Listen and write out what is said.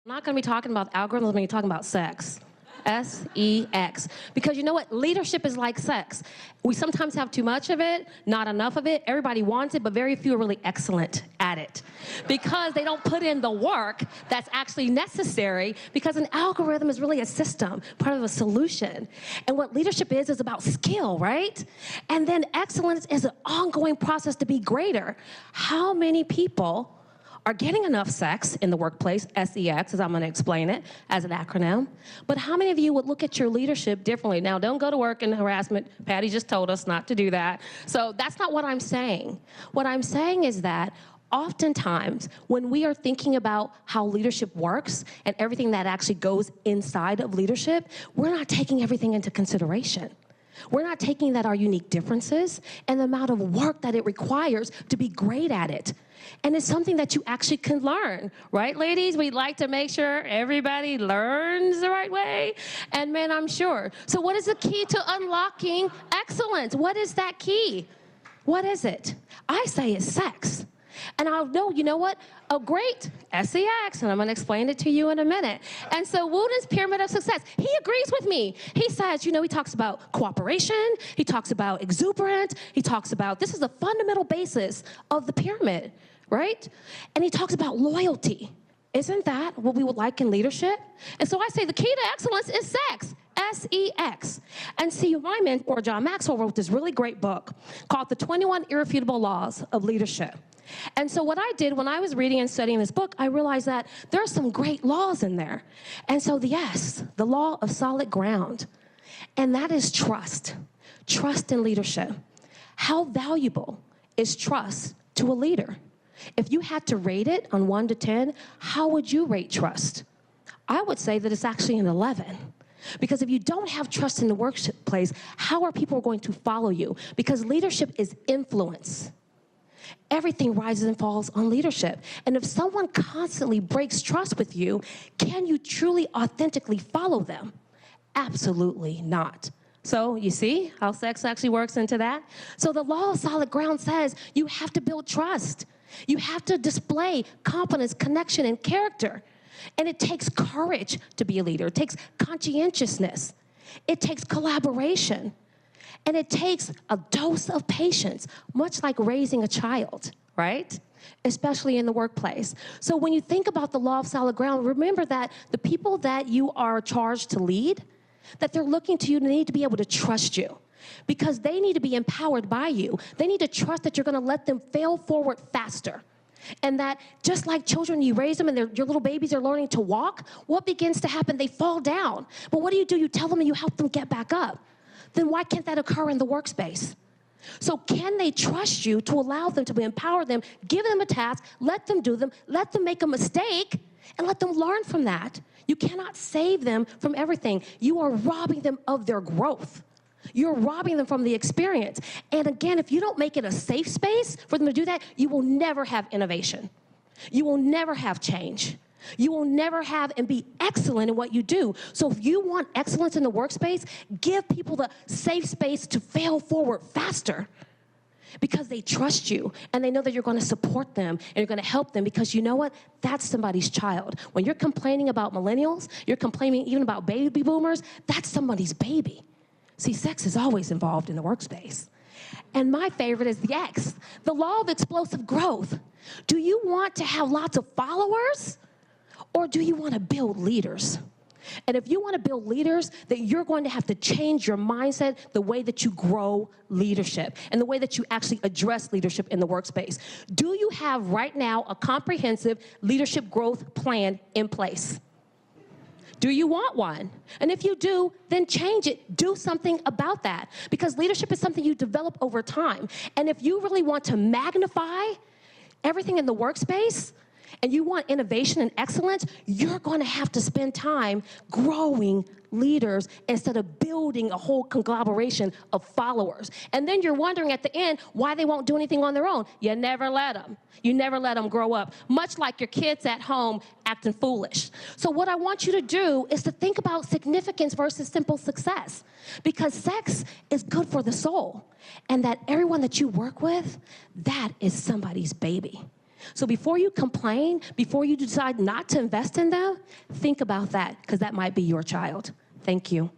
I'm not going to be talking about algorithms, I'm going to be talking about sex. S-E-X. Because you know what? Leadership is like sex. We sometimes have too much of it, not enough of it. Everybody wants it, but very few are really excellent at it. Because they don't put in the work that's actually necessary, because an algorithm is really a system, part of a solution. And what leadership is about skill, right? And then excellence is an ongoing process to be greater. How many people are getting enough sex in the workplace, S-E-X, as I'm gonna explain it as an acronym. But how many of you would look at your leadership differently? Now, don't go to work in harassment. Patty just told us not to do that. So that's not what I'm saying. What I'm saying is that oftentimes, when we are thinking about how leadership works and everything that actually goes inside of leadership, we're not taking everything into consideration. We're not taking that our unique differences and the amount of work that it requires to be great at it. And it's something that you actually can learn, right, ladies? We'd like to make sure everybody learns the right way. And men, I'm sure. So what is the key to unlocking excellence? What is that key? What is it? I say it's sex. And I'll know, you know what? A great S.E.X, and I'm going to explain it to you in a minute. And so Wooden's pyramid of success, he agrees with me. He says, you know, he talks about cooperation, he talks about exuberance, he talks about, this is the fundamental basis of the pyramid, right? And he talks about loyalty. Isn't that what we would like in leadership? And so I say the key to excellence is sex. S-E-X. And see, my mentor, John Maxwell, wrote this really great book called The 21 Irrefutable Laws of Leadership. And so what I did when I was reading and studying this book, I realized that there are some great laws in there. And so the law of solid ground. And that is trust. Trust in leadership. How valuable is trust to a leader? If you had to rate it on 1 to 10, how would you rate trust? I would say that it's actually an 11. Because if you don't have trust in the workplace, how are people going to follow you? Because leadership is influence. Everything rises and falls on leadership. And if someone constantly breaks trust with you, can you truly, authentically follow them? Absolutely not. So you see how sex actually works into that? So the law of solid ground says you have to build trust. You have to display competence, connection, and character. And it takes courage to be a leader. It takes conscientiousness. It takes collaboration. And it takes a dose of patience, much like raising a child, right? Especially in the workplace. So when you think about the law of solid ground, remember that the people that you are charged to lead, that they're looking to you, they need to be able to trust you. Because they need to be empowered by you. They need to trust that you're going to let them fail forward faster. And that just like children, you raise them and your little babies are learning to walk, what begins to happen? They fall down. But what do? You tell them and you help them get back up. Then why can't that occur in the workspace? So can they trust you to allow them to empower them, give them a task, let them do them, let them make a mistake, and let them learn from that? You cannot save them from everything. You are robbing them of their growth. You're robbing them from the experience. And again, if you don't make it a safe space for them to do that, you will never have innovation. You will never have change. You will never have and be excellent in what you do. So if you want excellence in the workspace, give people the safe space to fail forward faster, because they trust you and they know that you're going to support them and you're going to help them, because you know what? That's somebody's child. When you're complaining about millennials, you're complaining even about baby boomers, that's somebody's baby. See, sex is always involved in the workspace. And my favorite is the X, the law of explosive growth. Do you want to have lots of followers? Or do you want to build leaders? And if you want to build leaders, then you're going to have to change your mindset, the way that you grow leadership, and the way that you actually address leadership in the workspace. Do you have right now a comprehensive leadership growth plan in place? Do you want one? And if you do, then change it. Do something about that. Because leadership is something you develop over time. And if you really want to magnify everything in the workspace, and you want innovation and excellence, you're going to have to spend time growing leaders instead of building a whole conglomeration of followers. And then you're wondering at the end why they won't do anything on their own. You never let them. You never let them grow up, much like your kids at home acting foolish. So what I want you to do is to think about significance versus simple success, because sex is good for the soul, and that everyone that you work with, that is somebody's baby. So before you complain, before you decide not to invest in them, think about that, because that might be your child. Thank you.